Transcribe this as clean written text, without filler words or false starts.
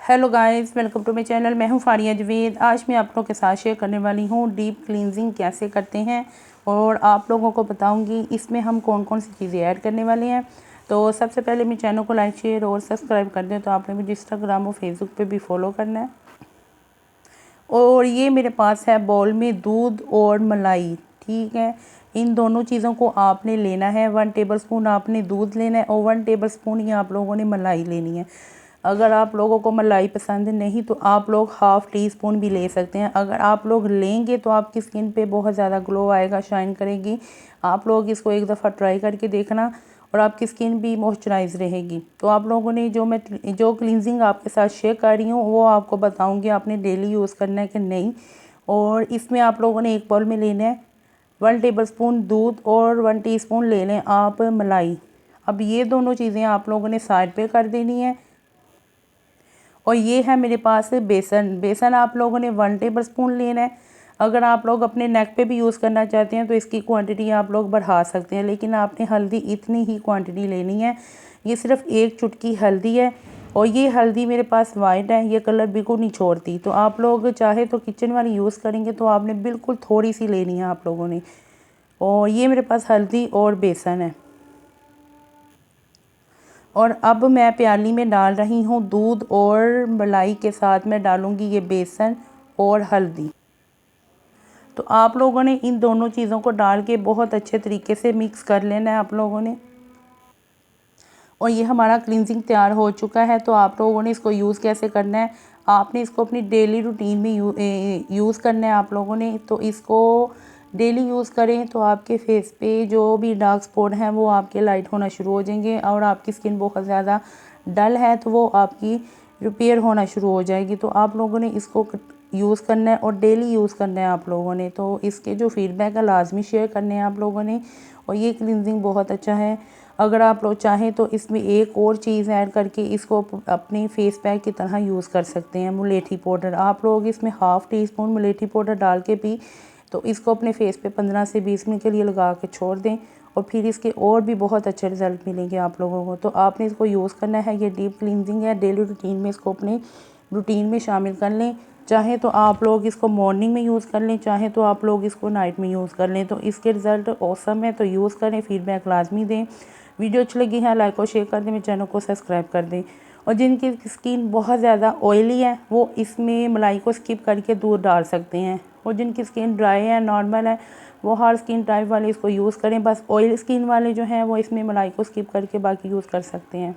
Hello guys, welcome to my channel. मैं हूं फारिया जवेद। आज मैं आप लोगों के साथ शेयर करने वाली हूं डीप क्लींजिंग कैसे करते हैं और आप लोगों को बताऊंगी इसमें हम कौन कौन सी चीज़ें ऐड करने वाले हैं। तो सबसे पहले मेरे चैनल को लाइक शेयर और सब्सक्राइब कर दें। तो आपने मुझे इंस्टाग्राम और फेसबुक पे भी फॉलो करना है। और ये मेरे पास है बाउल में दूध और मलाई, ठीक है। इन दोनों चीज़ों को आपने लेना है। 1 टेबलस्पून आपने दूध लेना है और 1 टेबलस्पून ही आप लोगों ने मलाई लेनी है। अगर आप लोगों को मलाई पसंद नहीं तो आप लोग हाफ़ टी स्पून भी ले सकते हैं। अगर आप लोग लेंगे तो आपकी स्किन पे बहुत ज़्यादा ग्लो आएगा, शाइन करेगी। आप लोग इसको एक दफ़ा ट्राई करके देखना और आपकी स्किन भी मॉइस्चराइज रहेगी। तो आप लोगों ने जो क्लींजिंग आपके साथ शेयर कर रही हूँ वो आपको बताऊँगी आपने डेली यूज़ करना है कि नहीं। और इसमें आप लोगों ने एक बाउल में लेना है 1 टेबलस्पून दूध और 1 टीस्पून ले लें आप मलाई। अब ये दोनों चीज़ें आप लोगों ने साइड पे कर देनी है। और ये है मेरे पास बेसन आप लोगों ने 1 टेबलस्पून लेना है। अगर आप लोग अपने नेक पे भी यूज़ करना चाहते हैं तो इसकी क्वांटिटी आप लोग बढ़ा सकते हैं, लेकिन आपने हल्दी इतनी ही क्वांटिटी लेनी है। ये सिर्फ 1 चुटकी हल्दी है और ये हल्दी मेरे पास वाइट है, ये कलर बिल्कुल नहीं छोड़ती। तो आप लोग चाहे तो किचन वाली यूज़ करेंगे तो आपने बिल्कुल थोड़ी सी लेनी है आप लोगों ने। और ये मेरे पास हल्दी और बेसन है। और अब मैं प्याली में डाल रही हूँ दूध और मलाई के साथ मैं डालूँगी ये बेसन और हल्दी। तो आप लोगों ने इन दोनों चीज़ों को डाल के बहुत अच्छे तरीके से मिक्स कर लेना है आप लोगों ने। और ये हमारा क्लींजिंग तैयार हो चुका है। तो आप लोगों ने इसको यूज़ कैसे करना है, आपने इसको अपनी डेली रूटीन में यूज़ करना है आप लोगों ने। तो इसको डेली यूज़ करें तो आपके फेस पे जो भी डार्क स्पॉट हैं वो आपके लाइट होना शुरू हो जाएंगे और आपकी स्किन बहुत ज़्यादा डल है तो वो आपकी रिपेयर होना शुरू हो जाएगी। तो आप लोगों ने इसको यूज़ करना है और डेली यूज़ करना है आप लोगों ने। तो इसके जो फीडबैक है लाजमी शेयर करने हैं आप लोगों ने। और ये क्लींजिंग बहुत अच्छा है। अगर आप लोग चाहें तो इसमें एक और चीज़ ऐड करके इसको अपने फेस पैक की तरह यूज़ कर सकते हैं, मुलेठी पाउडर। आप लोग इसमें हाफ़ टी स्पून मुलेठी पाउडर डाल के भी तो इसको अपने फेस पे 15 से 20 मिनट के लिए लगा के छोड़ दें और फिर इसके और भी बहुत अच्छे रिजल्ट मिलेंगे आप लोगों को। तो आपने इसको यूज़ करना है। ये डीप क्लींजिंग है, डेली रूटीन में इसको अपने रूटीन में शामिल कर लें। चाहे तो आप लोग इसको मॉर्निंग में यूज़ कर लें, चाहे तो आप लोग इसको नाइट में यूज़ कर लें। तो इसके रिज़ल्ट औसम है, तो यूज़ करें, फीडबैक लाजमी दें। वीडियो अच्छी लगी है लाइक और शेयर कर दें, मेरे चैनल को सब्सक्राइब कर दें। और जिनकी स्किन बहुत ज़्यादा ऑयली है वो इसमें मलाई को स्किप करके दूध डाल सकते हैं। और जिनकी स्किन ड्राई है, नॉर्मल है, वो हर स्किन टाइप वाले इसको यूज़ करें। बस ऑयल स्किन वाले जो हैं वो इसमें मलाई को स्किप करके बाकी यूज़ कर सकते हैं।